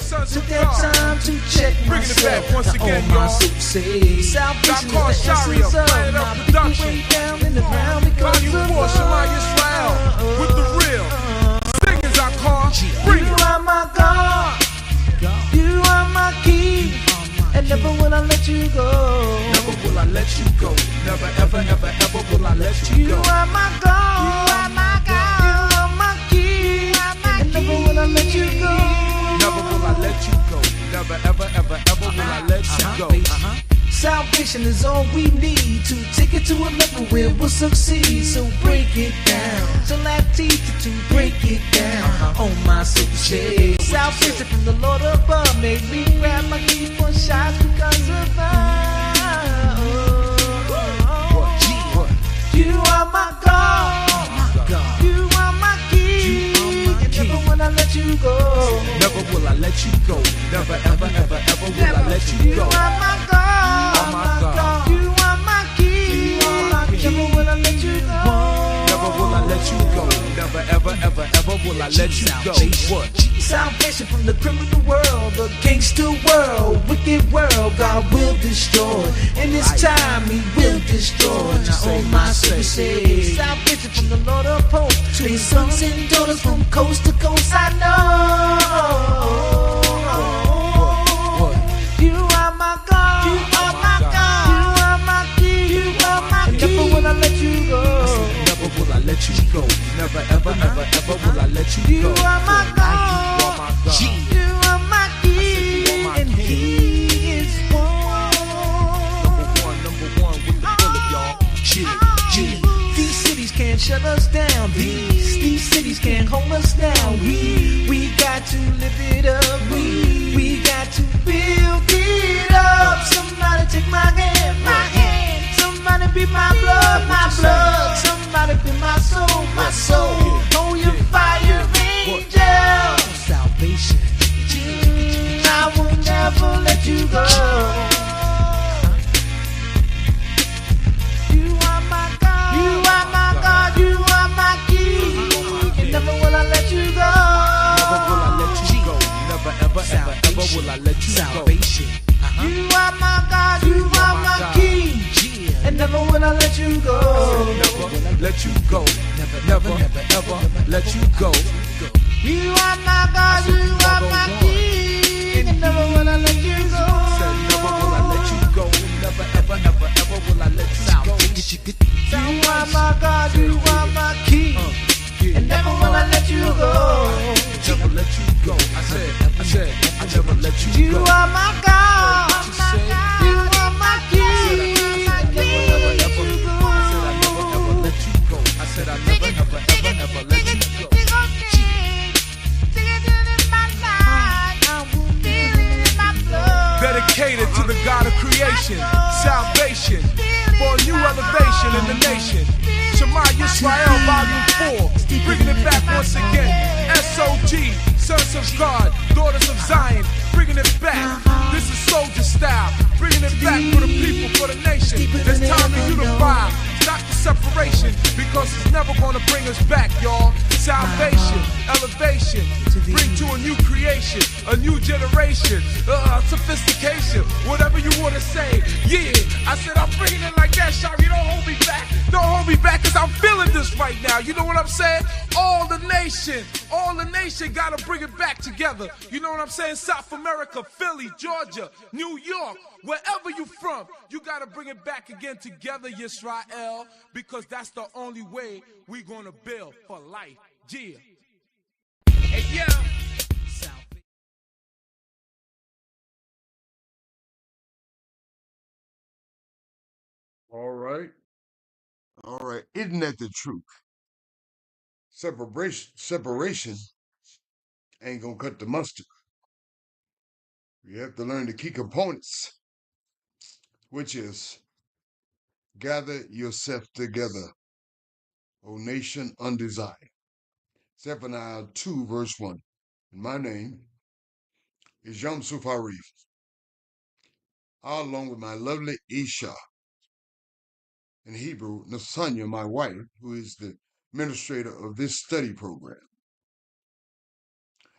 Took that time to check myself. Once again, my y'all. soul say salvation is the essence of my people way down in the ground because Volume of 4, Shema Yisrael, with the real singers I call. Bring you it. are my God, you are my King, and never will I let you go. Never will I let you go. Never, ever, ever, ever will I let you You go. are my God, you are my God, you are my King, and never will I let you go. Never will I let you go. Never, ever, ever, ever will I let you go. Salvation is all we need to take it to a level where we'll succeed. So break it down. So I teach you to break it down. On my soul say salvation from the Lord above made me grab my key for shots because of that. You are my God. You are my King. And never will I let you go. Never will I let you go. Never, ever, ever, ever will I let you You go. are my God. Oh my God. You are my King. Never will I let you go. Never will I let you go. Never, ever, ever, ever will I let you go. What? Salvation from the criminal world, the gangster world, wicked world, God will destroy. In this time, He will destroy. Now, on my soul say, salvation from the Lord of hosts, to His sons and daughters from coast to coast. I know. You are my God. You are my God. You are my King. You are my King. Never will I let you go. Never will I let you go. Never, ever, ever, ever will I let you You go. are my God. You are my God. You are my King. And He is Number one with the bullet, y'all. These cities can't shut us down. These cities can't hold us down. We got to live it up. We got to build it up. Somebody take my hand, my hand. Somebody be my blood, my blood. Somebody be my soul, my soul. Hold your fire, angel. Salvation. I will never let you go. You are my God. You are my God. You are my King. And never will I let you go. Never will I let you go. Never, ever, ever, ever will I let you go. You are my God. You are my King. And never will I let you go. Never let you go. Never, never, ever let you go. You are my God. You are my King. And never will I let you go. Said never will I let you go. Never, ever, ever, ever will I let you go. You are my God. You are my King. And never will I let you go. Never let you go. I said, I never let you You go. are my God. You are my King. Never, ever, ever. I said I never, ever let you go. I said I never, ever, ever, ever let you go. Dedicated to the God of creation, salvation, for a new elevation in the nation. Shema Yisrael, Volume 4, bringing it back once again. SOG, Sons of God, Daughters of Zion, bringing it back. This is soldier style, bringing it back for the people, for the nation. It's time to unify, stop the separation, because it's never gonna bring us back, y'all. Salvation, elevation, bring to a new creation, a new generation, sophistication, whatever you wanna say. Yeah, I said I'm bringing it like that, Shari. Don't hold me back. Don't hold me back, cause I'm feeling this right now. You know what I'm saying? All the nation gotta bring it back together. You know what I'm saying? South America, Philly, Georgia, New York, wherever you from, you gotta bring it back again together, Yisrael, because that's the only way we gonna build for life. Yeah. Hey, yeah. All right. All right. Isn't that the truth? Separation ain't gonna cut the mustard. You have to learn the key components, which is gather yourself together, O nation undesired. Zephaniah 2, verse 1. And my name is Yom Sufarif. I, along with my lovely Isha, in Hebrew, Nasanya, my wife, who is the administrator of this study program,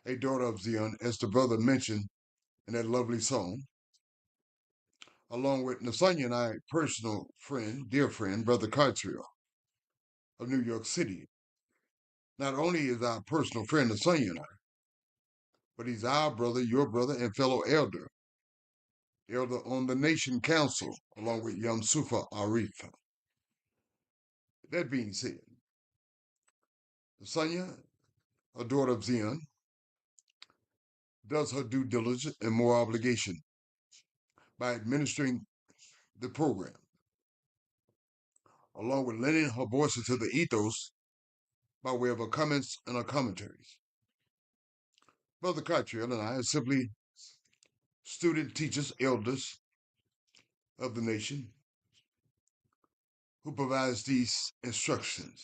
a daughter of Zion, as the brother mentioned in that lovely song, along with Nasanya and I, personal friend, dear friend, Brother Cartrill of New York City. Not only is our personal friend Nasanya and I, but he's our brother, your brother, and fellow elder on the Nation Council, along with Yamsufa Arif. That being said, Nasanya, a daughter of Zion, does her due diligence and more obligation by administering the program, along with lending her voice to the ethos by way of her comments and her commentaries. Brother Cottrell and I are simply student teachers, elders of the nation who provides these instructions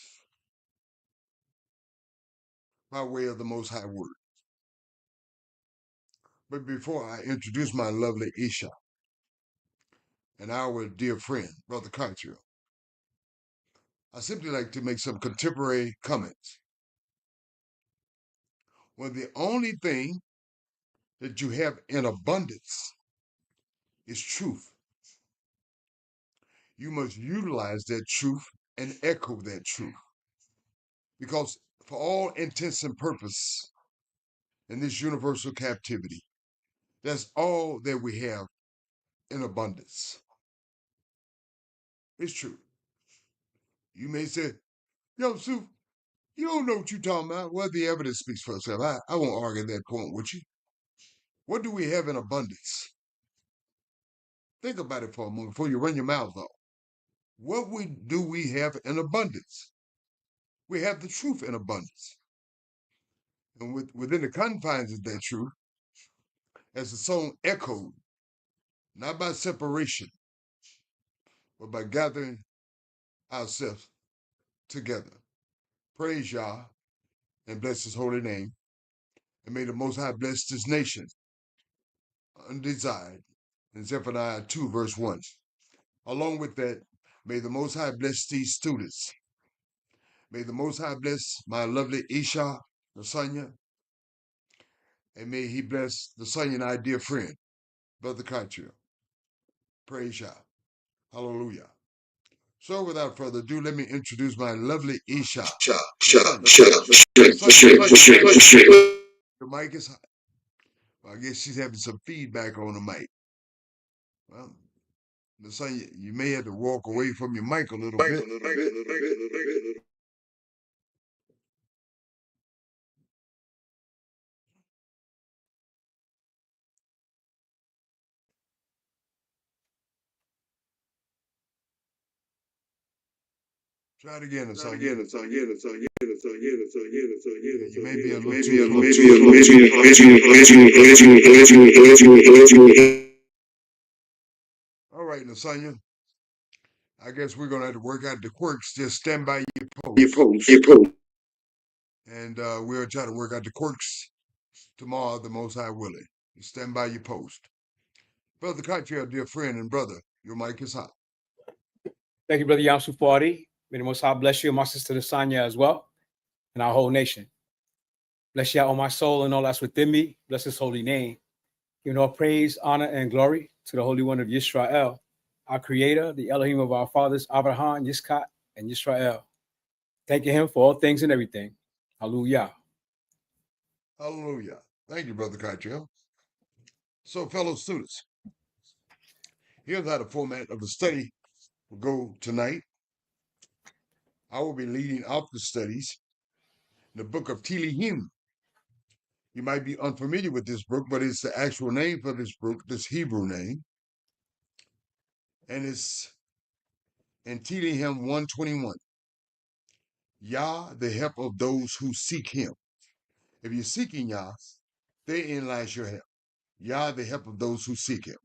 by way of the Most High Word. But before I introduce my lovely Isha and our dear friend, Brother Cottrell, I simply like to make some contemporary comments. When the only thing that you have in abundance is truth, you must utilize that truth and echo that truth. Because for all intents and purposes in this universal captivity, that's all that we have in abundance. It's true. You may say, yo, Sue, you don't know what you're talking about. Well, the evidence speaks for itself. I won't argue that point with you. What do we have in abundance? Think about it for a moment before you run your mouth off. Do we have in abundance? We have the truth in abundance. And within the confines of that truth, as the song echoed, not by separation, but by gathering ourselves together. Praise Yah and bless his holy name. And may the Most High bless this nation undesired in Zephaniah 2, verse 1. Along with that, may the Most High bless these students. May the Most High bless my lovely Isha, Nasanya, and may he bless Nasanya and I, dear friend, Brother Cottrell. Praise Yah. Hallelujah. So without further ado, let me introduce my lovely Isha. The mic is hot. Well, I guess she's having some feedback on the mic. Well, Nasanya, you may have to walk away from your mic a little bit. Try it again, Nasanya. You may be a little too. All right, Nasanya. I guess we're gonna have to work out the quirks. Just stand by your post. And we'll try to work out the quirks tomorrow, the Most High willing. You stand by your post. Brother Cottrell, dear friend and brother, your mic is hot. Thank you, Brother Yamsu Fardi. May the Most High bless you and my sister Nasanya as well, and our whole nation. Bless you all my soul and all that's within me. Bless his holy name. Giving all praise, honor, and glory to the Holy One of Yisrael, our Creator, the Elohim of our fathers, Abraham, Yitzchak, and Yisrael. Thanking him for all things and everything. Hallelujah. Hallelujah. Thank you, Brother Cottrell. So, fellow students, here's how the format of the study will go tonight. I will be leading off the studies in the book of Tehillim. You might be unfamiliar with this book, but it's the actual name for this book, this Hebrew name. And it's in Tehillim 121. Yah, the help of those who seek him. If you're seeking Yah, therein lies your help. Yah, the help of those who seek him.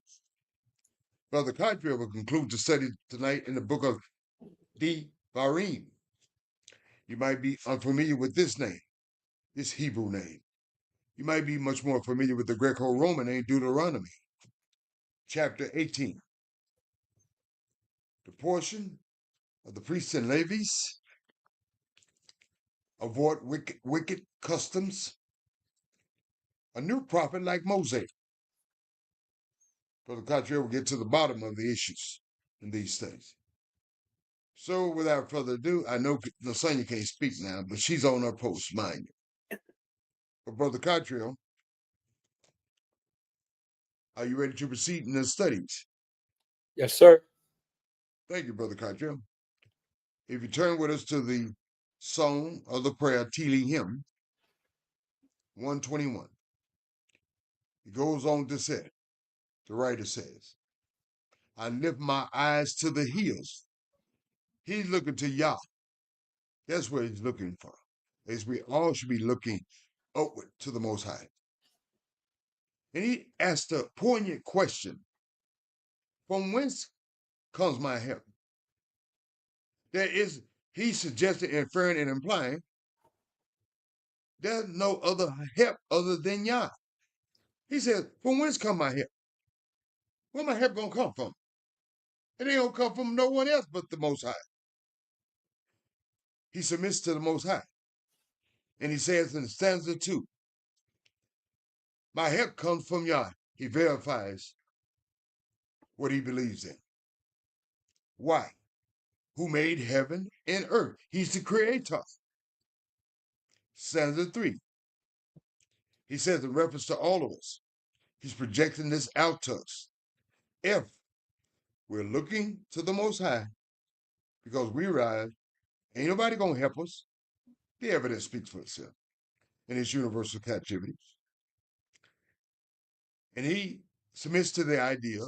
Brother Cottrell will conclude the study tonight in the book of Devarim. You might be unfamiliar with this name, this Hebrew name. You might be much more familiar with the Greco-Roman name Deuteronomy, chapter 18. The portion of the priests and Levites, avoid wicked customs, a new prophet like Mosaic. Brother Cottrell will get to the bottom of the issues in these things. So without further ado, I know Lasagna can't speak now, but she's on her post, mind you. But Brother Cottrell, are you ready to proceed in the studies? Yes, sir. Thank you, Brother Cottrell. If you turn with us to the Song of the Prayer, Teeling Hymn, 121. It goes on to say, the writer says, I lift my eyes to the hills. He's looking to Yah. That's what he's looking for. As we all should be looking upward to the Most High. And he asked a poignant question. From whence comes my help? He suggested, inferring, and implying, there's no other help other than Yah. He says, from whence come my help? Where my help gonna come from? It ain't gonna come from no one else but the Most High. He submits to the Most High. And he says in stanza 2, my help comes from Yah. He verifies what he believes in. Why? Who made heaven and earth? He's the creator. Stanza 3. He says in reference to all of us, he's projecting this out to us. If we're looking to the Most High, because we realize ain't nobody gonna help us, the evidence speaks for itself in its universal captivity. And he submits to the idea,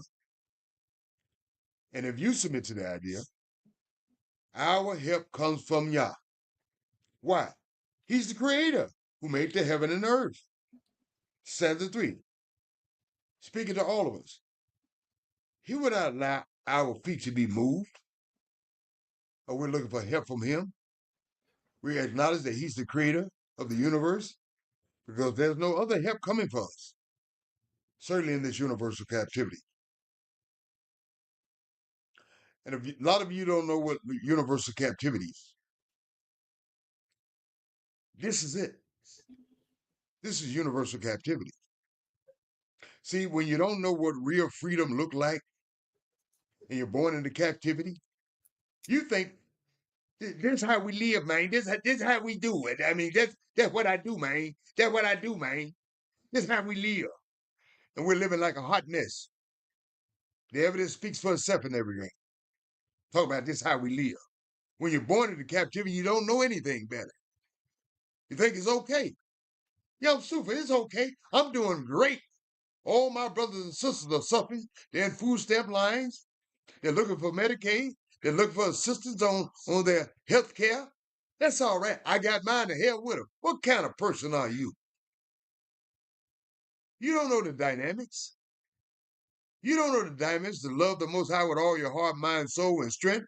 and if you submit to the idea, our help comes from Yah. Why? He's the creator who made the heaven and earth. Stanza 3. Speaking to all of us, he would not allow our feet to be moved, or we're looking for help from him. We acknowledge that he's the creator of the universe, because there's no other help coming for us, certainly in this universal captivity. And a lot of you don't know what universal captivity is. This is it. This is universal captivity. See, when you don't know what real freedom look like, and you're born into captivity, you think this is how we live, man. This is how we do it. I mean, that's what I do, man. That's what I do, man. This is how we live. And we're living like a hot mess. The evidence speaks for itself in everything. Talk about this how we live. When you're born into captivity, you don't know anything better. You think it's okay. Yo, super, it's okay. I'm doing great. All my brothers and sisters are suffering. They're in food stamp lines. They're looking for Medicaid. They're looking for assistance on their health care. That's all right. I got mine to hell with them. What kind of person are you? You don't know the dynamics. You don't know the dynamics to love the Most High with all your heart, mind, soul, and strength.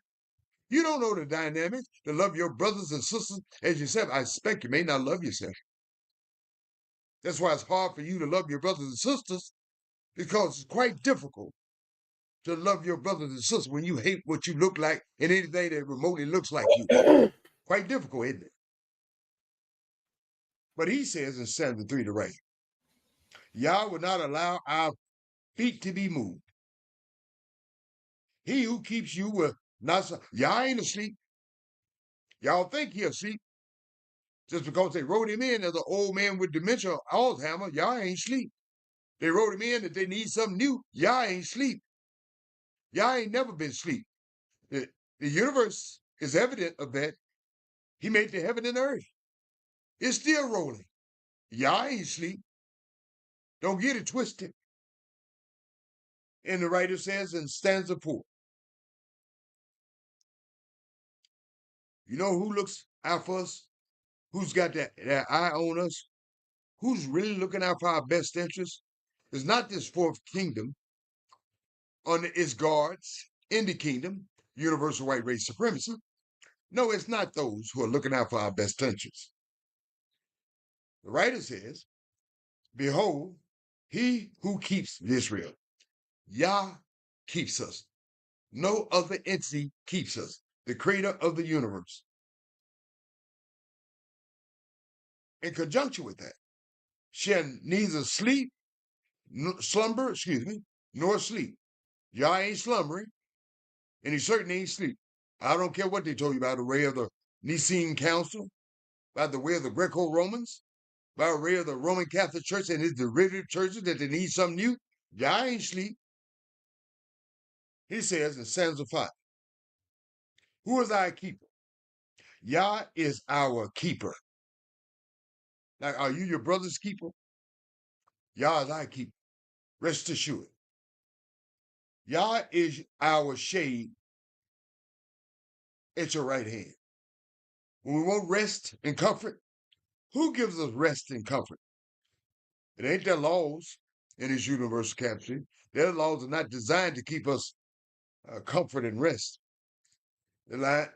You don't know the dynamics to love your brothers and sisters as yourself. I expect you may not love yourself. That's why it's hard for you to love your brothers and sisters, because it's quite difficult to love your brothers and sisters when you hate what you look like and anything that remotely looks like you. Quite difficult, isn't it? But he says in stanza 3 to write, Yah will not allow our feet to be moved. He who keeps you will not. Yah ain't asleep. Y'all think he asleep. Just because they wrote him in as an old man with dementia, Alzheimer, Yah ain't sleep. They wrote him in that they need something new. Yah ain't sleep. Yah ain't never been sleep. The universe is evident of that. He made the heaven and earth. It's still rolling. Yah ain't sleep. Don't get it twisted. And the writer says in stanza 4, you know who looks out for us? Who's got that eye on us? Who's really looking out for our best interests? It's not this fourth kingdom under its guards in the kingdom, universal white race supremacy. No, it's not those who are looking out for our best interests. The writer says, behold, he who keeps Israel, Yah keeps us. No other entity keeps us, the creator of the universe. In conjunction with that, shall neither slumber, nor sleep. Yah ain't slumbering, and he certainly ain't sleep. I don't care what they told you about the way of the Nicene Council, by the way of the Greco-Romans, by the way of the Roman Catholic Church and its derivative churches that they need something new. Yah ain't sleep. He says in stanza 5, who is our keeper? Yah is our keeper. Now, are you your brother's keeper? Yah is our keeper. Rest assured. Yah is our shade at your right hand. When we want rest and comfort, who gives us rest and comfort? It ain't their laws in this universal capacity. Their laws are not designed to keep us comfort and rest. Their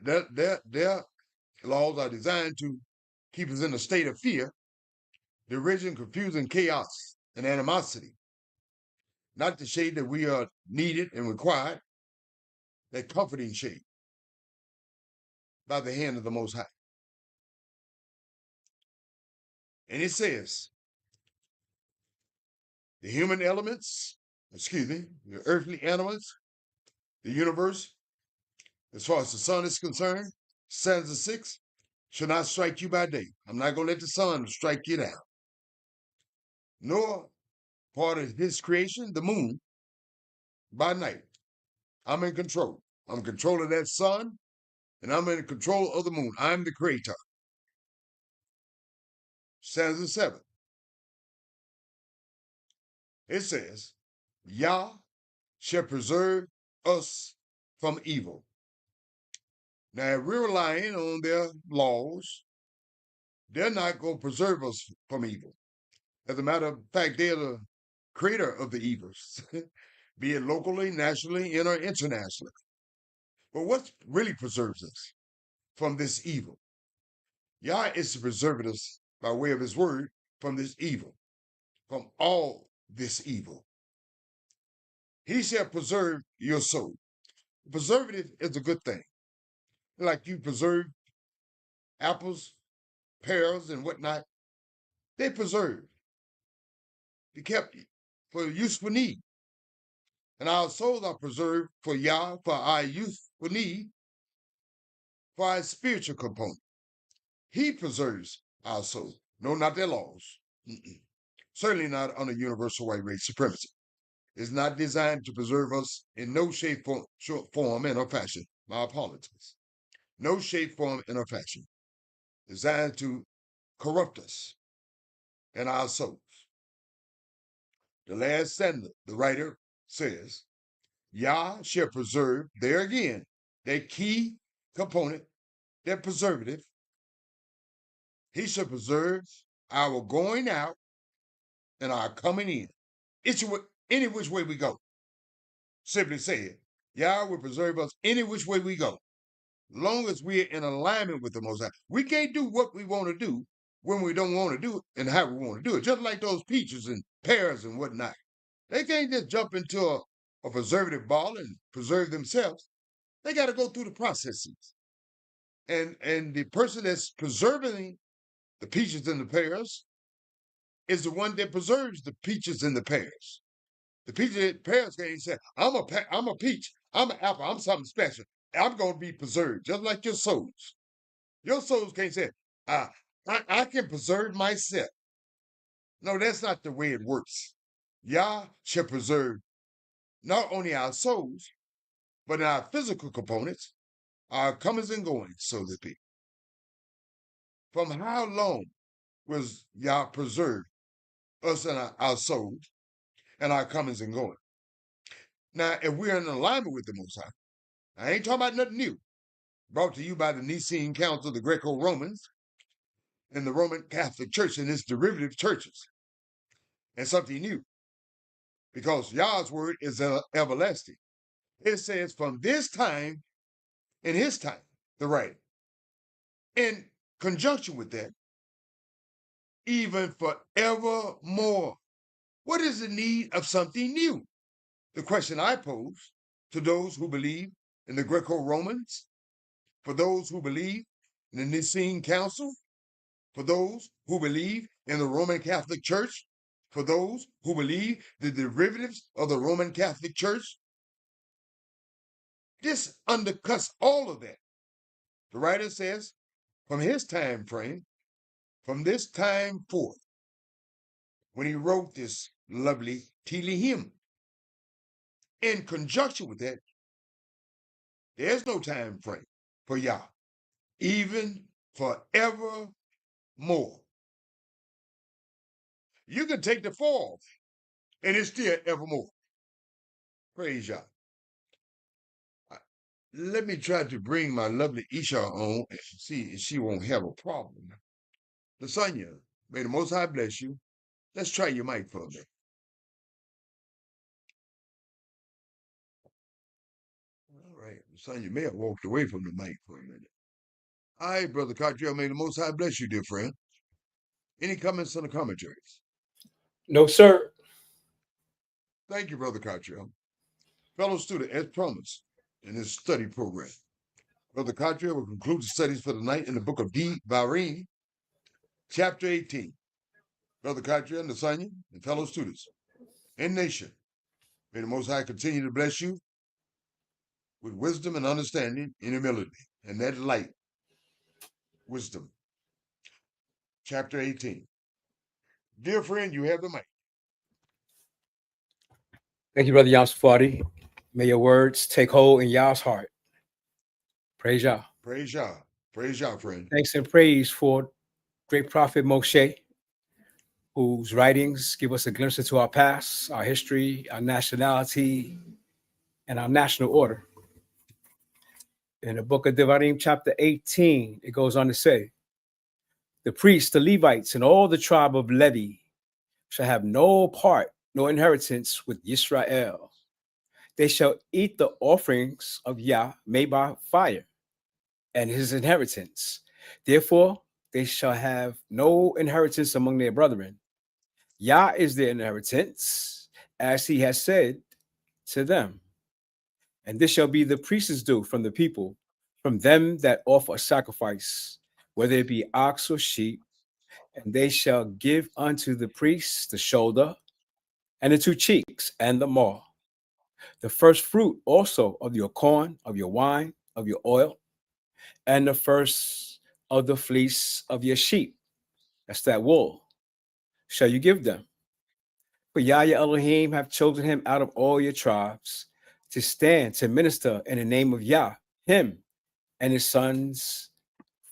laws are designed to keep us in a state of fear, derision, confusion, chaos, and animosity. Not the shade that we are needed and required, that comforting shade by the hand of the Most High. And it says, the human elements, the earthly elements, the universe, as far as the sun is concerned, stanza 6, shall not strike you by day. I'm not going to let the sun strike you down. Nor part of his creation, the moon, by night. I'm in control. I'm in control of that sun, and I'm in control of the moon. I'm the creator. Stanza 7. It says, Yah shall preserve us from evil. Now, if we're relying on their laws, they're not going to preserve us from evil. As a matter of fact, they're the creator of the evils, be it locally, nationally, and or internationally. But what really preserves us from this evil? Yah is to preserve us by way of his word from this evil, from all this evil. He shall preserve your soul. Preservative is a good thing. Like you preserve apples, pears, and whatnot. They preserved. They kept for useful need. And our souls are preserved for Yah, for our youthful need, for our spiritual component. He preserves our soul. No, not their laws. Certainly not under universal white race supremacy. It's not designed to preserve us in no shape, form, and or fashion. My apologies. No shape, form, and or fashion. Designed to corrupt us and our souls. The last stanza, the writer says, Yah shall preserve, there again, that key component, that preservative. He shall preserve our going out and our coming in. It's any which way we go. Simply said, Yah will preserve us any which way we go. Long as we're in alignment with the Most High. We can't do what we want to do when we don't want to do it and how we want to do it. Just like those peaches and pears and whatnot. They can't just jump into a preservative ball and preserve themselves. They got to go through the processes. And the person that's preserving the peaches and the pears is the one that preserves the peaches and the pears. The peaches and pears can't say, I'm a peach, I'm an apple, I'm something special. I'm going to be preserved, just like your souls. Your souls can't say, I can preserve myself. No, that's not the way it works. Yah shall preserve not only our souls, but our physical components, our comings and goings, so to speak. From how long was Yah preserved us and our souls and our comings and goings? Now, if we're in alignment with the Most High, I ain't talking about nothing new, brought to you by the Nicene Council, the Greco-Romans, and the Roman Catholic Church and its derivative churches, and something new, because Yah's word is everlasting. It says from this time, in his time, the writer. In conjunction with that, even forevermore. What is the need of something new? The question I pose to those who believe in the Greco-Romans, for those who believe in the Nicene Council, for those who believe in the Roman Catholic Church, for those who believe the derivatives of the Roman Catholic Church. This undercuts all of that. The writer says, from his time frame, from this time forth, when he wrote this lovely Tehillim, in conjunction with that, there's no time frame for Yah, even forevermore. You can take the fall, and it's still evermore. Praise Yah. Let me try to bring my lovely Isha on and see if she won't have a problem. Lasagna, may the Most High bless you. Let's try your mic for a minute. All right, Lasagna may have walked away from the mic for a minute. All right, Brother Cottrell, may the Most High bless you, dear friend. Any comments on the commentaries? No, sir. Thank you, Brother Cottrell. Fellow student, as promised in this study program, Brother Cottrell will conclude the studies for the night in the book of Devarim, chapter 18. Brother Cottrell, Lasagna, and fellow students and nation, may the Most High continue to bless you with wisdom and understanding and humility, and that light, wisdom. Chapter 18. Dear friend, you have the mic. Thank you, Brother Yamsufati. May your words take hold in Yah's heart. Praise Yah. Praise Yah. Praise Yah, friend. Thanks and praise for great prophet Moshe, whose writings give us a glimpse into our past, our history, our nationality, and our national order. In the book of Devarim, chapter 18, it goes on to say, the priests, the Levites, and all the tribe of Levi shall have no part, no inheritance with Yisrael. They shall eat the offerings of Yah made by fire and his inheritance. Therefore, they shall have no inheritance among their brethren. Yah is their inheritance, as he has said to them. And this shall be the priest's due from the people, from them that offer a sacrifice, whether it be ox or sheep, and they shall give unto the priest the shoulder, and the two cheeks, and the maw. The first fruit also of your corn, of your wine, of your oil, and the first of the fleece of your sheep, that's that wool, shall you give them. For Yah your Elohim have chosen him out of all your tribes to stand, to minister in the name of Yah, him and his sons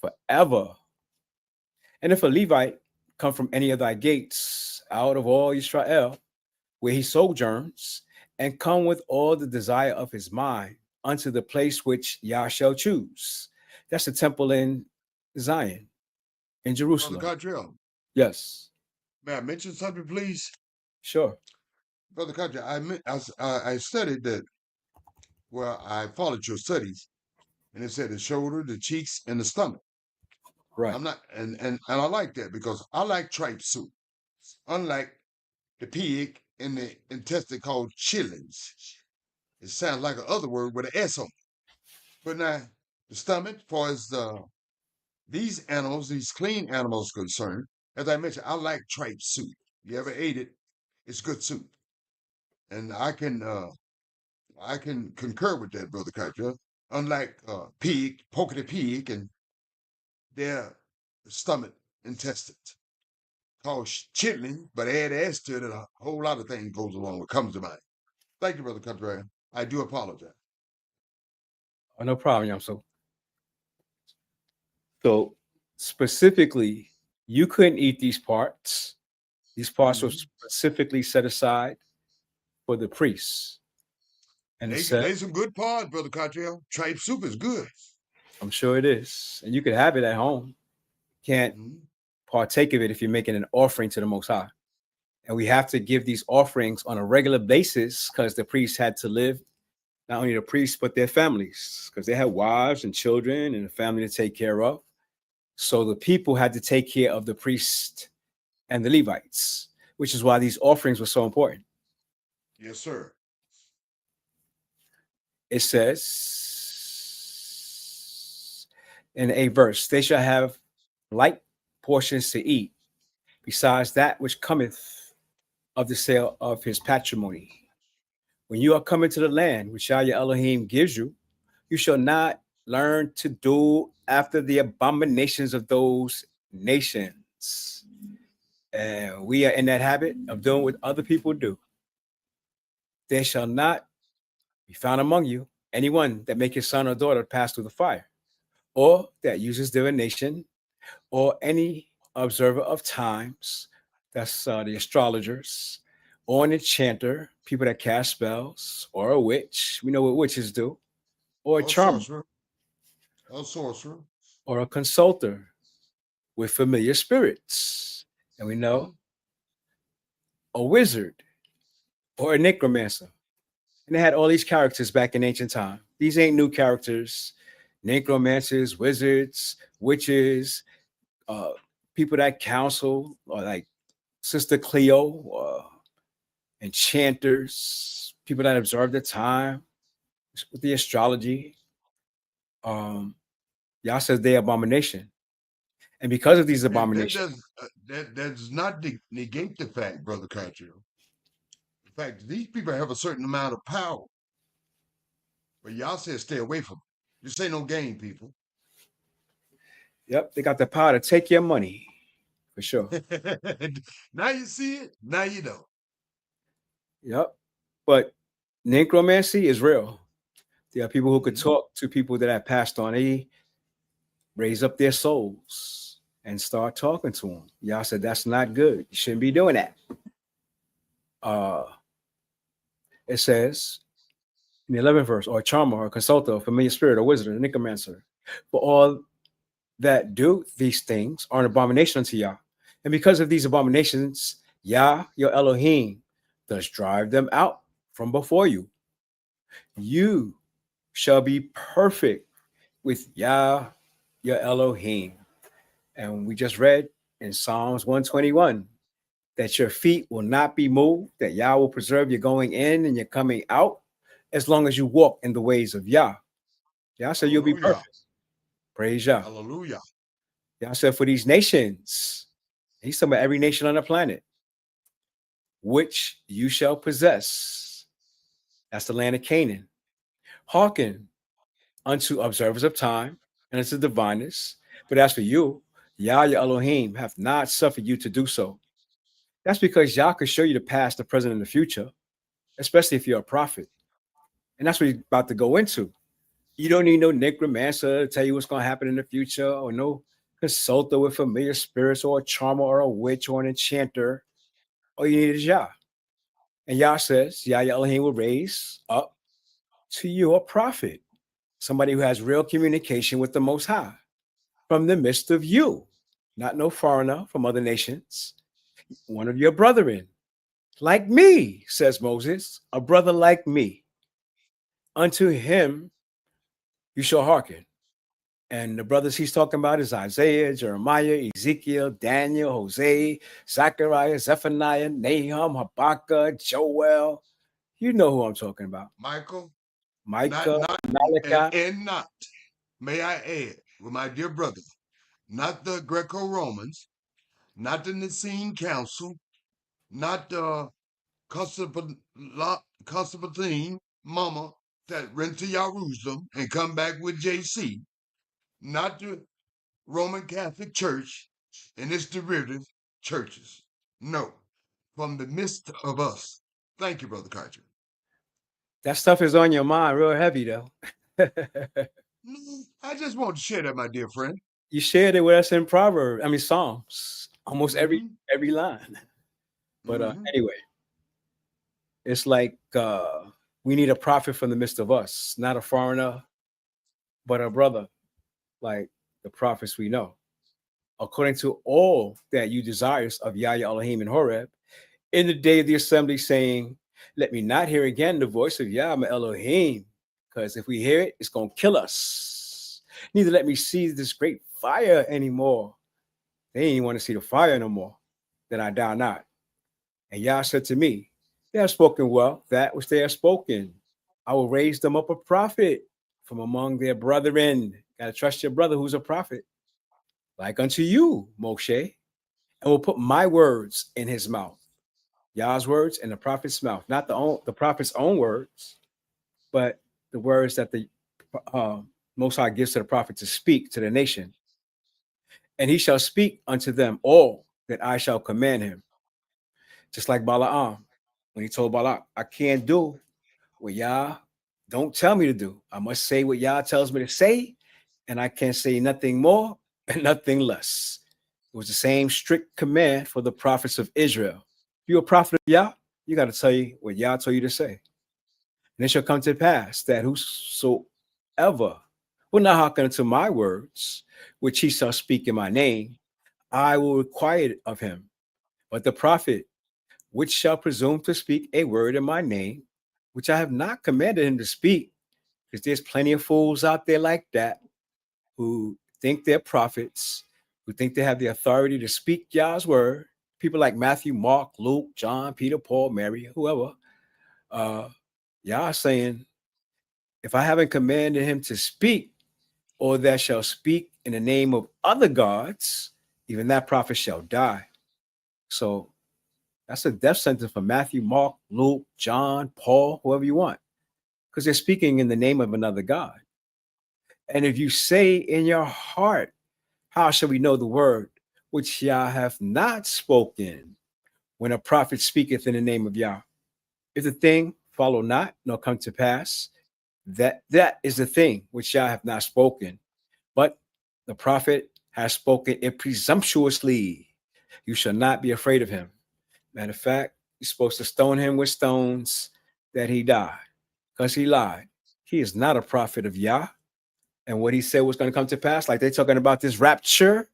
forever. And if a Levite come from any of thy gates out of all Israel, where he sojourns, and come with all the desire of his mind unto the place which Yah shall choose. That's the temple in Zion, in Jerusalem. Brother Cottrell, Yes, may I mention something, please? sure. Brother Cottrell, I studied that, well, I followed your studies, and it said the shoulder, the cheeks, and the stomach. Right. I'm not, and I like that because I like tripe soup, unlike the pig in the intestine called chillins. It sounds like an other word with an S on it. But now, the stomach, as far as these animals, these clean animals concerned, as I mentioned, I like tripe soup. You ever ate it? It's good soup. And I can concur with that, Brother Kaiser. Unlike pig, poke the pig, and their stomach intestines called chitlin, but add S to it, and a whole lot of things goes along with comes to mind. Thank you, Brother Cottrell. I do apologize. Oh, no problem, Yamso. So specifically, you couldn't eat these parts. These parts were specifically set aside for the priests. And it said, They some good parts, Brother Cottrell. Tripe soup is good. I'm sure it is. And you could have it at home. Can't partake of it if you're making an offering to the Most High. And we have to give these offerings on a regular basis because the priests had to live, not only the priests, but their families, because they had wives and children and a family to take care of. So the people had to take care of the priests and the Levites, which is why these offerings were so important. Yes, sir. It says in a verse, they shall have light portions to eat, besides that which cometh of the sale of his patrimony. When you are coming to the land which Yah your Elohim gives you, you shall not learn to do after the abominations of those nations. And we are in that habit of doing what other people do. There shall not be found among you anyone that make his son or daughter pass through the fire, or that uses divination, or any observer of times, that's the astrologers, or an enchanter, people that cast spells, or a witch, we know what witches do, or a charmer, a sorcerer, or a consulter with familiar spirits. And we know a wizard or a necromancer. And they had all these characters back in ancient time. These ain't new characters. Necromancers, wizards, witches, people that counsel, or like Sister Cleo, enchanters, people that observe the time with the astrology. Yah says they abomination. And because of these abominations, that does not negate the fact, Brother Carter. The fact that these people have a certain amount of power. But y'all said stay away from it. This ain't no game, people. Yep, they got the power to take your money, for sure. Now you see it, now you know. Yep. But necromancy is real. There are people who could talk to people that have passed on. They raise up their souls and start talking to them. Y'all said that's not good. You shouldn't be doing that. It says in the 11th verse, or a charmer, or a consulter, or familiar spirit, or wizard, or necromancer, for all that do these things are an abomination unto Yah. And because of these abominations, Yah, your Elohim, does drive them out from before you. You shall be perfect with Yah, your Elohim. And we just read in Psalms 121 that your feet will not be moved, that Yah will preserve your going in and your coming out, as long as you walk in the ways of Yah. Yah said you'll be perfect. Praise Yah. Hallelujah. Yah said for these nations, he's talking about every nation on the planet, which you shall possess. That's the land of Canaan. Hearken unto observers of time and unto diviners. But as for you, Yah your Elohim hath not suffered you to do so. That's because Yah could show you the past, the present, and the future, especially if you're a prophet. And that's what he's about to go into. You don't need no necromancer to tell you what's going to happen in the future, or no consulter with familiar spirits, or a charmer, or a witch, or an enchanter. All you need is Yah. And Yah says, Yah your Elohim will raise up to you a prophet, somebody who has real communication with the Most High from the midst of you, not no foreigner from other nations, one of your brethren, like me, says Moses, a brother like me. Unto him you shall hearken. And the brothers he's talking about is Isaiah, Jeremiah, Ezekiel, Daniel, Hosea, Zechariah, Zephaniah, Nahum, Habakkuk, Joel. You know who I'm talking about. Micah, Malachi. And not, may I add, with my dear brother, not the Greco-Romans, not the Nicene Council, not the Constantine mama that went to Jerusalem and come back with JC, not the Roman Catholic Church and its derivative churches. No, from the midst of us. Thank you, Brother Carter. That stuff is on your mind real heavy, though. I just want to share that, my dear friend. You shared it with us in Psalms, almost every line. But anyway, it's like we need a prophet from the midst of us, not a foreigner, but a brother, like the prophets we know. According to all that you desires of Yah your Elohim in Horeb, in the day of the assembly, saying, let me not hear again the voice of Yah my Elohim, because if we hear it, it's going to kill us. Neither let me see this great fire anymore. They ain't even want to see the fire no more, that I die not. And Yah said to me, they have spoken well, that which they have spoken. I will raise them up a prophet from among their brethren. Got to trust your brother who's a prophet. like unto you, Moshe, and will put my words in his mouth. Yah's words in the prophet's mouth, not the prophet's own words, but the words that the Most High gives to the prophet to speak to the nation. And he shall speak unto them all that I shall command him. Just like Balaam, when he told Balak, I can't do what Yah don't tell me to do. I must say what Yah tells me to say, and I can't say nothing more and nothing less. It was the same strict command for the prophets of Israel. If you're a prophet of Yah, you got to tell you what Yah told you to say. And it shall come to pass that whosoever will not hearken unto my words, which he shall speak in my name, I will require it of him. But the prophet which shall presume to speak a word in my name, which I have not commanded him to speak, because there's plenty of fools out there like that who think they're prophets, who think they have the authority to speak Yah's word. People like Matthew, Mark, Luke, John, Peter, Paul, Mary, whoever. Yah saying, if I haven't commanded him to speak, or that shall speak in the name of other gods, even that prophet shall die. So that's a death sentence for Matthew, Mark, Luke, John, Paul, whoever you want, because they're speaking in the name of another God. And if you say in your heart, how shall we know the word which Yah hath not spoken, when a prophet speaketh in the name of Yah? If the thing follow not, nor come to pass, that is the thing which Yah hath not spoken. But the prophet has spoken it presumptuously. You shall not be afraid of him. Matter of fact, you're supposed to stone him with stones that he died, because he lied. He is not a prophet of Yah. And what he said was going to come to pass, like they're talking about this rapture.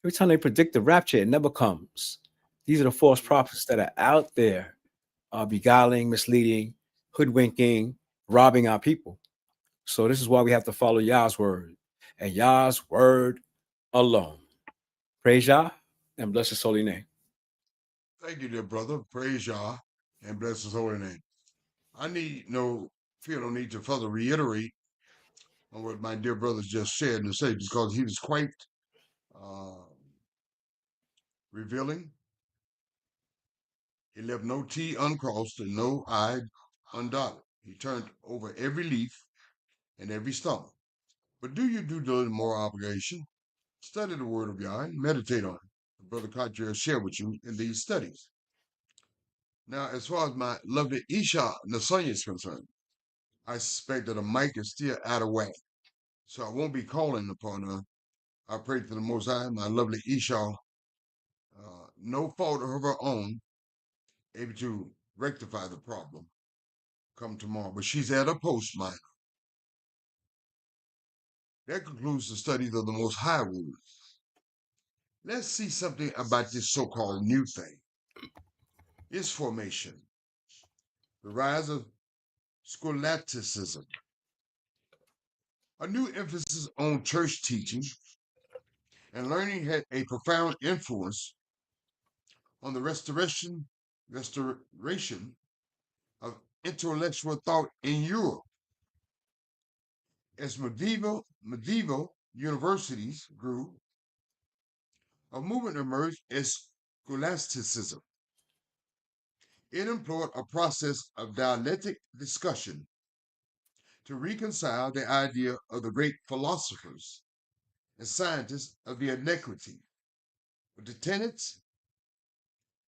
Every time they predict the rapture, it never comes. These are the false prophets that are out there beguiling, misleading, hoodwinking, robbing our people. So this is why we have to follow Yah's word, and Yah's word alone. Praise Yah and bless his holy name. Thank you, dear brother. Praise Yah and bless his holy name. I feel no need to further reiterate on what my dear brothers just said and said, because he was quite revealing. He left no T uncrossed and no I undotted. He turned over every leaf and every stump. But do your due diligence, moral obligation. Study the word of Yah and meditate on it. Brother Katra will share with you in these studies. Now, as far as my lovely Isha Nasanya is concerned, I suspect that the mic is still out of whack. So I won't be calling upon her. I pray to the Most High, my lovely Isha, no fault of her own, able to rectify the problem come tomorrow. But she's at a post, minor. That concludes the studies of the Most High Word. Let's see something about this so-called new thing. Its formation, the rise of scholasticism, a new emphasis on church teaching and learning had a profound influence on the restoration of intellectual thought in Europe. As medieval universities grew, a movement emerged as scholasticism. It employed a process of dialectic discussion to reconcile the idea of the great philosophers and scientists of the antiquity with the tenets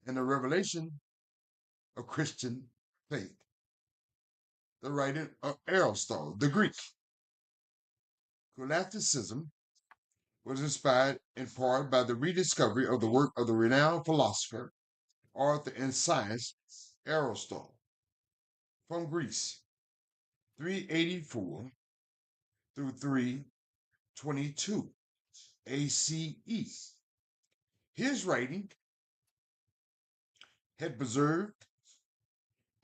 and the revelation of Christian faith. The writing of Aristotle, the Greek. Scholasticism was inspired in part by the rediscovery of the work of the renowned philosopher, author, and science Aristotle from Greece, 384 through 322 ACE. His writing had preserved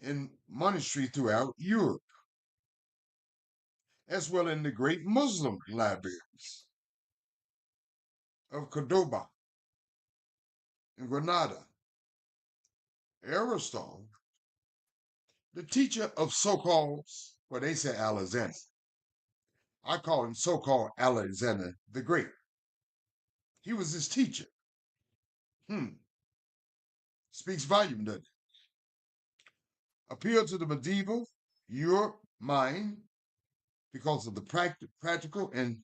in monasteries throughout Europe, as well in the great Muslim libraries of Cordoba and Granada. Aristotle, the teacher of so-called, well, they say Alexander. I call him so-called Alexander the Great. He was his teacher. Speaks volume, doesn't it? Appealed to the medieval Europe mind because of the practical and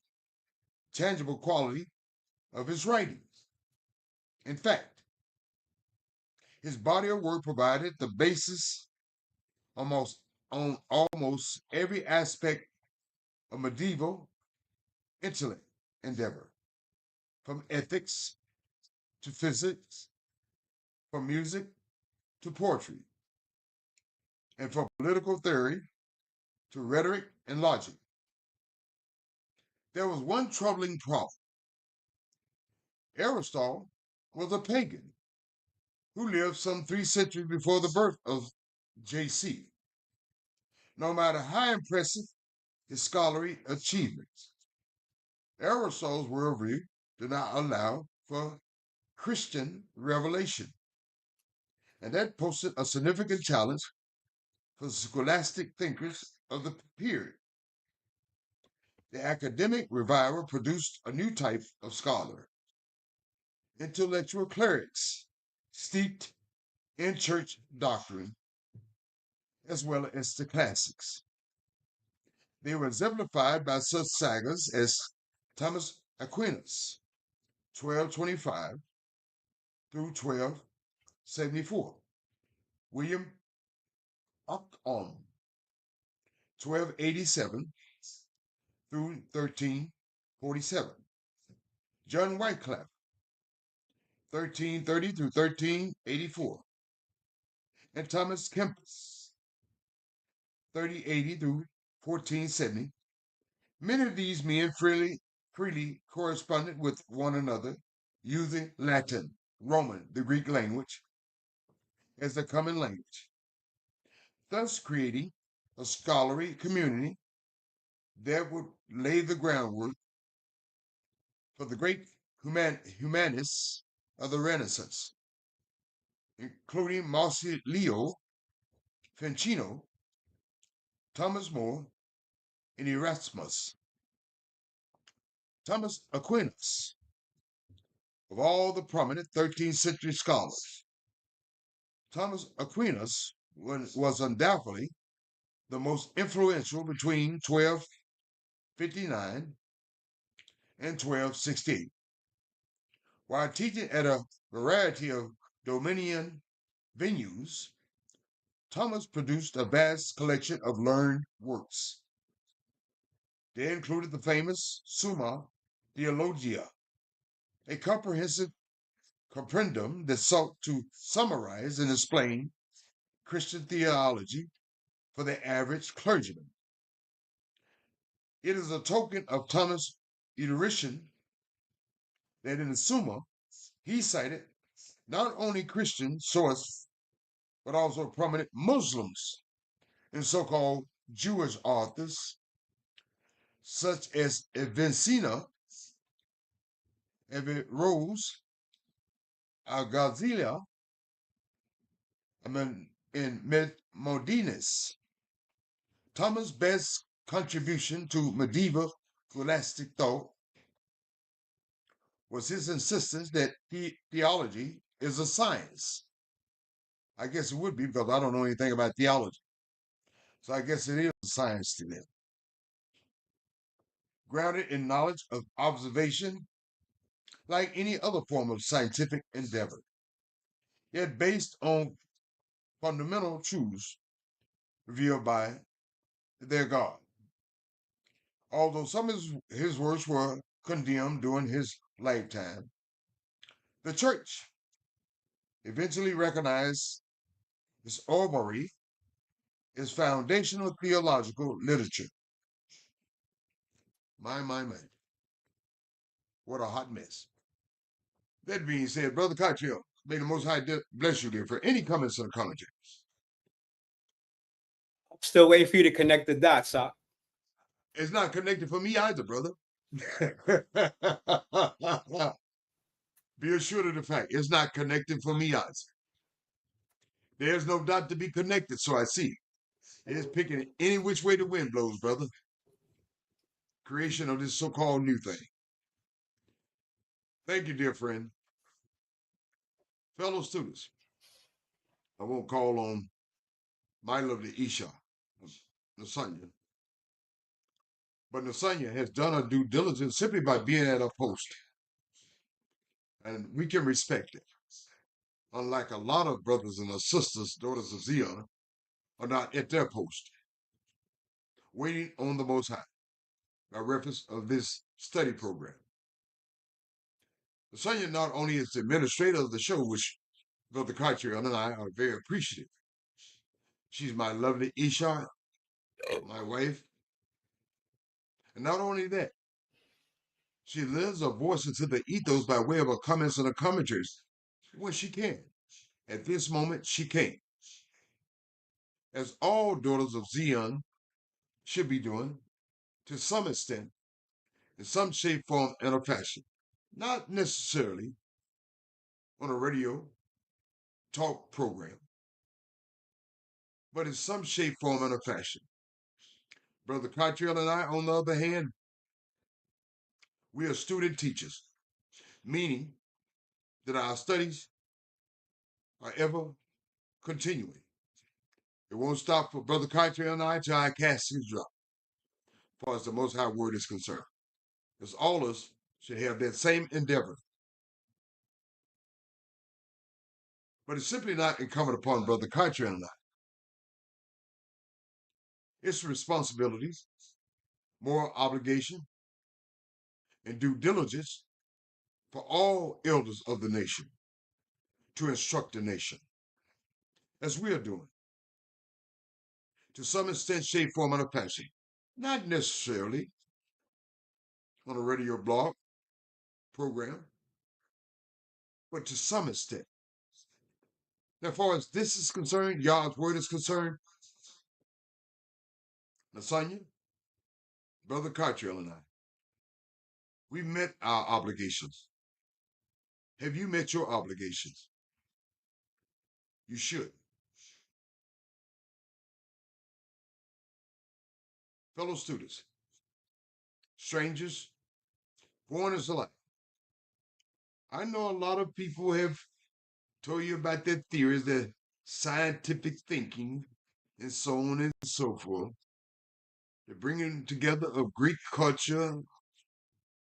tangible quality of his writings. In fact, his body of work provided the basis on almost every aspect of medieval intellect endeavor, from ethics to physics, from music to poetry, and from political theory to rhetoric and logic. There was one troubling problem. Aristotle was a pagan who lived some 3 centuries before the birth of JC. No matter how impressive his scholarly achievements, Aristotle's worldview did not allow for Christian revelation, and that posed a significant challenge for the scholastic thinkers of the period. The academic revival produced a new type of scholar, intellectual clerics steeped in church doctrine, as well as the classics. They were exemplified by such sagas as Thomas Aquinas, 1225 through 1274, William Ockham, 1287 through 1347, John Wycliffe, 1330 through 1384, and Thomas Kempis, 3080 through 1470. Many of these men freely corresponded with one another using Latin, Roman, the Greek language, as the common language, thus creating a scholarly community that would lay the groundwork for the great humanists of the Renaissance, including Marsilio Ficino, Thomas More, and Erasmus. Thomas Aquinas, of all the prominent 13th century scholars, Thomas Aquinas was undoubtedly the most influential between 1259 and 1268. While teaching at a variety of Dominican venues, Thomas produced a vast collection of learned works. They included the famous Summa Theologia, a comprehensive comprendum that sought to summarize and explain Christian theology for the average clergyman. It is a token of Thomas' erudition that in the Summa he cited not only Christian sources, but also prominent Muslims and so-called Jewish authors, such as Avicenna, Averroes, Al-Ghazali, and Maimonides. Thomas' best contribution to medieval scholastic thought was his insistence that theology is a science. I guess it would be because I don't know anything about theology. So I guess it is a science to them. Grounded in knowledge of observation, like any other form of scientific endeavor, yet based on fundamental truths revealed by their God. Although some of his works were condemned during his lifetime, the church eventually recognized his orrery as foundational theological literature. My. What a hot mess. That being said, Brother Cottrell, may the Most High bless you, dear, for any comments or commentaries. I'm still waiting for you to connect the dots, Doc. It's not connected for me either, brother. Be assured of the fact, it's not connected for me either. There's no dot to be connected, so I see. It's picking any which way the wind blows, brother. Creation of this so-called new thing. Thank you, dear friend. Fellow students, I won't call on my lovely Isha, Nasanya, but Nasanya has done her due diligence simply by being at her post, and we can respect it. Unlike a lot of brothers and sisters, daughters of Zion, are not at their post, waiting on the Most High, by reference of this study program. Nasanya not only is the administrator of the show, which Brother Cartier and I are very appreciative. She's my lovely Isha, my wife. And not only that, she lends her voice into the ethos by way of her comments and her commentaries when she can. At this moment, she can't. As all daughters of Zion should be doing, to some extent, in some shape, form, and or fashion. Not necessarily on a radio talk program, but in some shape, form, and or fashion. Brother Cottrell and I, on the other hand, we are student teachers, meaning that our studies are ever continuing. It won't stop for Brother Cottrell and I till our caskets drop, as far as the Most High Word is concerned. Because all of us should have that same endeavor. But it's simply not incumbent upon Brother Cottrell and I. It's responsibilities, moral obligation, and due diligence for all elders of the nation to instruct the nation, as we are doing, to some extent, shape, form, and fashion. Not necessarily on a radio blog program, but to some extent. Now, as far as this is concerned, Yah's word is concerned, Nasanya, Brother Cottrell, and I, we met our obligations. Have you met your obligations? You should. Fellow students, strangers, foreigners alike, I know a lot of people have told you about their theories, their scientific thinking, and so on and so forth. They're bringing together of Greek culture,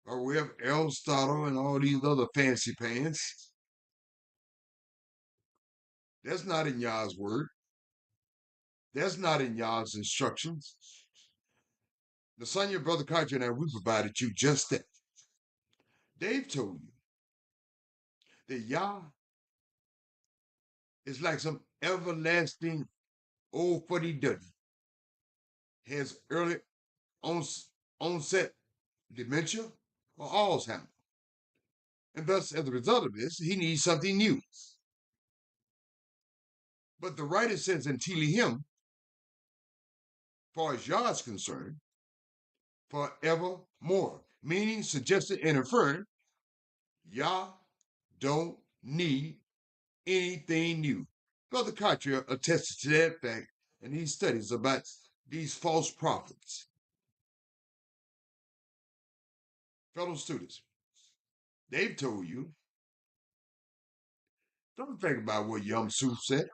or we have Aristotle and all these other fancy pants. That's not in Yah's word. That's not in Yah's instructions. The son of your brother Kaja and I, we provided you just that. Dave told you that Yah is like some everlasting old fuddy-duddy. Has early onset dementia or Alzheimer's. And thus, as a result of this, he needs something new. But the writer says in Tehillim, far as Yah is concerned, forevermore, meaning, suggested, and inferring, Yah don't need anything new. Brother Cottrell attested to that fact in these studies about these false prophets. Fellow students, they've told you, don't think about what Yom Suf said.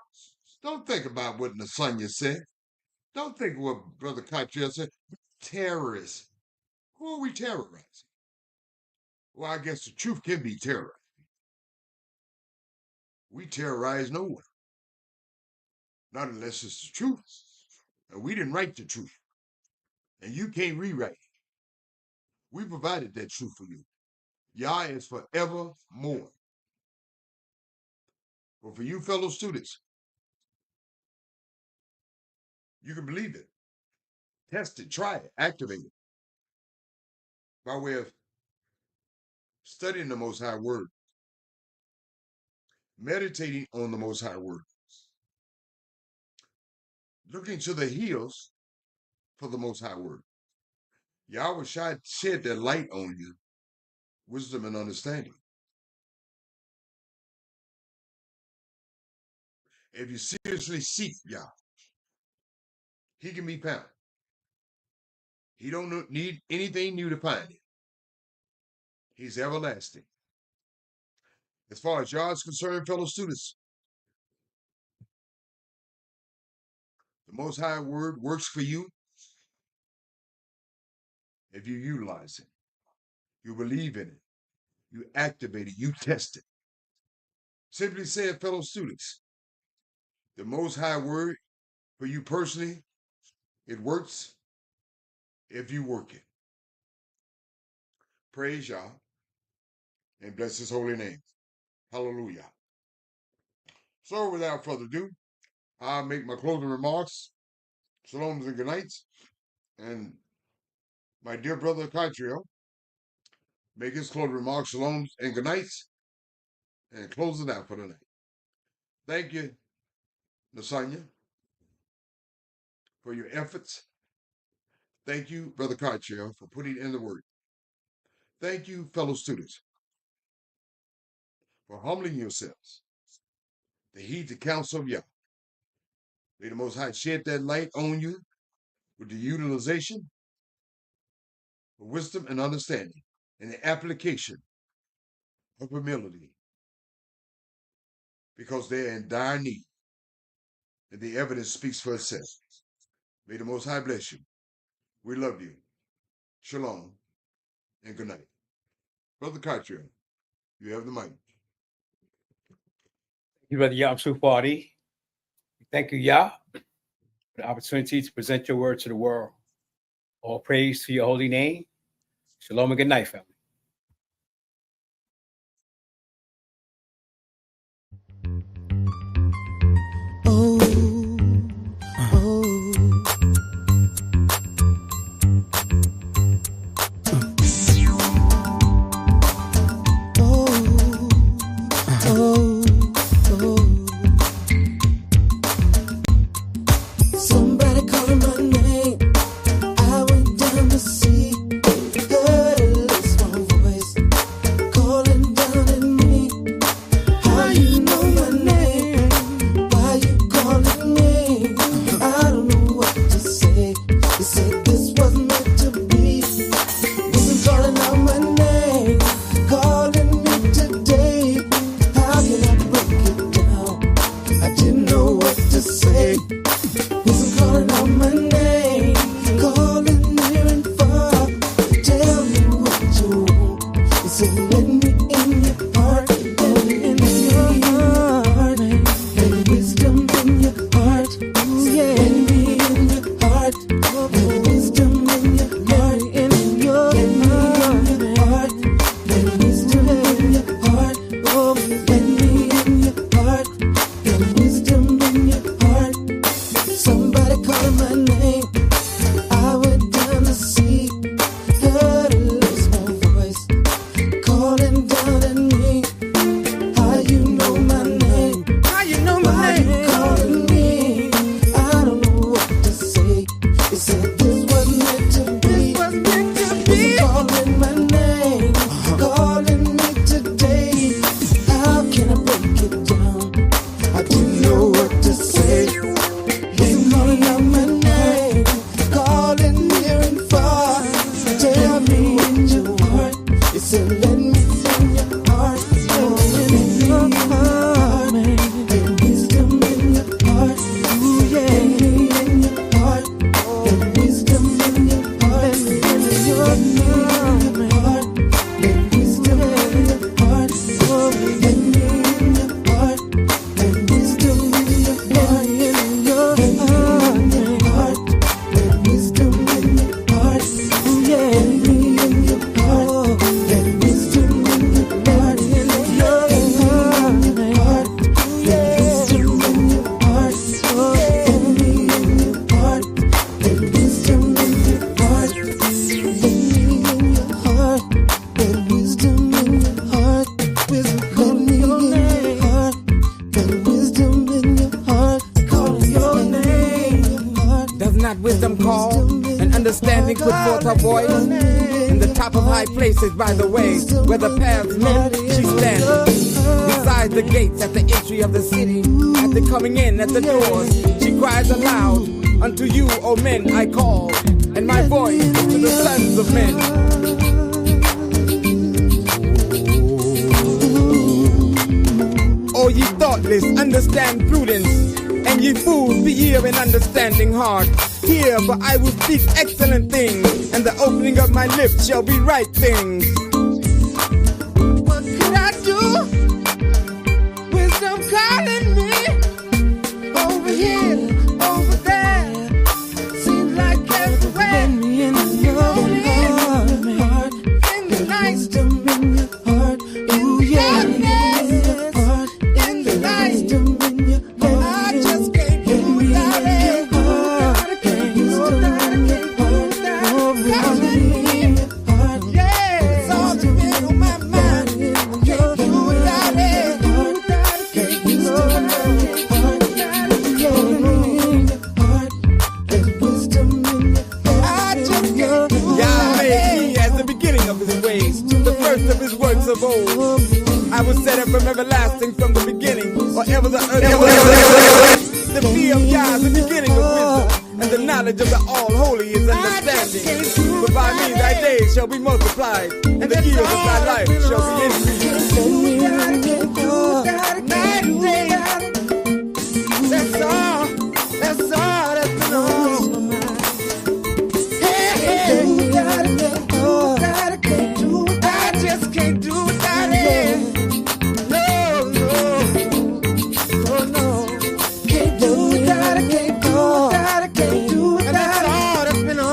Don't think about what Nasanya said. Don't think what Brother Cottrell said. Terrorists. Who are we terrorizing? Well, I guess the truth can be terrorized. We terrorize no one. Not unless it's the truth. And we didn't write the truth. And you can't rewrite it. We provided that truth for you. Yah is forevermore. But for you fellow students, you can believe it. Test it, try it, activate it. By way of studying the Most High Word, meditating on the Most High Word, looking to the hills for the Most High Word. Yah will shed that light on you, wisdom and understanding. If you seriously seek Yah, he can be found. He don't need anything new to find it. He's everlasting. As far as y'all is concerned, fellow students, the Most High Word works for you if you utilize it, you believe in it, you activate it, you test it. Simply said, fellow students, the Most High Word for you personally, it works if you work it. Praise Yah and bless His holy name. Hallelujah. So without further ado, I'll make my closing remarks. Shaloms and good nights. And my dear brother Kaitrio, make his closing remarks. Shaloms and good nights. And close it out for the night. Thank you, Nasanya, for your efforts. Thank you, Brother Kaitrio, for putting in the work. Thank you, fellow students, for humbling yourselves to heed the counsel of Yah. May the Most High shed that light on you with the utilization of wisdom and understanding and the application of humility, because they're in dire need, and the evidence speaks for itself. May the Most High bless you. We love you. Shalom and good night. Brother Kaitrio, you have the mic. Thank you, Brother Yamsu Party. Thank you, Yah, for the opportunity to present your word to the world. All praise to your holy name. Shalom and good night, family. Somebody calling my name. I went down to see. Heard at least one voice calling down at me. How you know my name? Why you calling me? I don't know what to say. They said this was meant to be. Wasn't calling out my name, calling me today. How can I break it down? I didn't know what to say. Wasn't calling out my name, calling near and far. Tell me what you want. He said, let me in your heart, let me in your heart. Let wisdom in your heart. Let me in your heart. Let wisdom in your heart. Let me in your heart. Let wisdom in your heart. Oh, let me in your heart. Let wisdom in your heart. Somebody calling my name. I went down to see. Heard at least one voice calling down at me. How you know my name? How you know my Why name? you calling me? I don't know what to say. They said this was meant to be. Was meant to Wasn't be. calling my name, calling me today. How can I break it down? I didn't know what to say. Wasn't calling out my name, calling near and far. Tell me what you want. They said let me in your heart. Let me in your heart. Let wisdom in your heart. Let me in your heart. Let wisdom in your heart. Let me in your heart. Let wisdom in your heart. Let me in your heart. Let wisdom in your heart. Let wisdom in your heart. Let me in your heart. Let wisdom in your heart. Let wisdom in your heart. Let me in your heart. Let wisdom in your heart. Let me in your heart. Let wisdom in your heart. Let me in your heart. Let wisdom in your heart. Call your name. Does not wisdom call, and understanding put forth her voice? In the top of high places by the way, where the paths met, she stands. Beside the gates at the entry of the city, at the coming in at the doors, she cries aloud, unto you, O men, I call, and my voice is to the sons of men. ye thoughtless, understand prudence. And ye fools, be ye of an understanding heart. Hear, for I will speak excellent things, and the opening of my lips shall be right things. What could I do? Wisdom calling me over here, over there. Seems like everywhere. In the heart, in the night, in your heart, ooh yeah, in the night, I just can't do without it. I can't do without it. Yeah, it's all been on my mind. Can't do without it. Can't do of his works of old. I was set up from everlasting from the beginning, or ever the earth. The fear of Yah is the beginning of wisdom, and the knowledge of the All-Holy is understanding. But by me thy days shall be multiplied, and the years of thy life shall be increased. That's all that's been on my mind. I just can't do without it. No. Can't do without it, can't do without it. And that's all that's been on.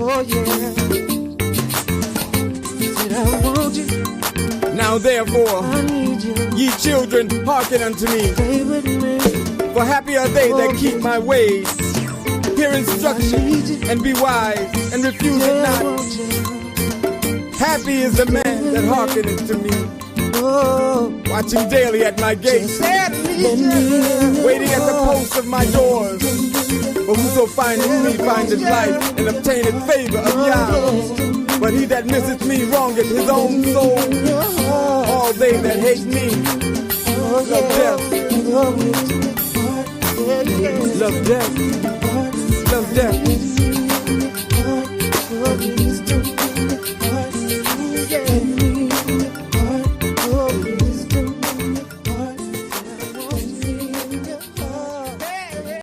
Oh yeah. Said I want you. Now therefore, I need you. Ye children, hearken unto me. Stay with me. For happy are they that keep my ways. Hear instruction and be wise and refuse it not. Happy is the man that hearkeneth to me. Watching daily at my gates, waiting at the posts of my doors. For whoso findeth me findeth life and obtaineth favor of Yah. But he that misseth me wrongeth his own soul. All they that hate me love death. Love death. Love death.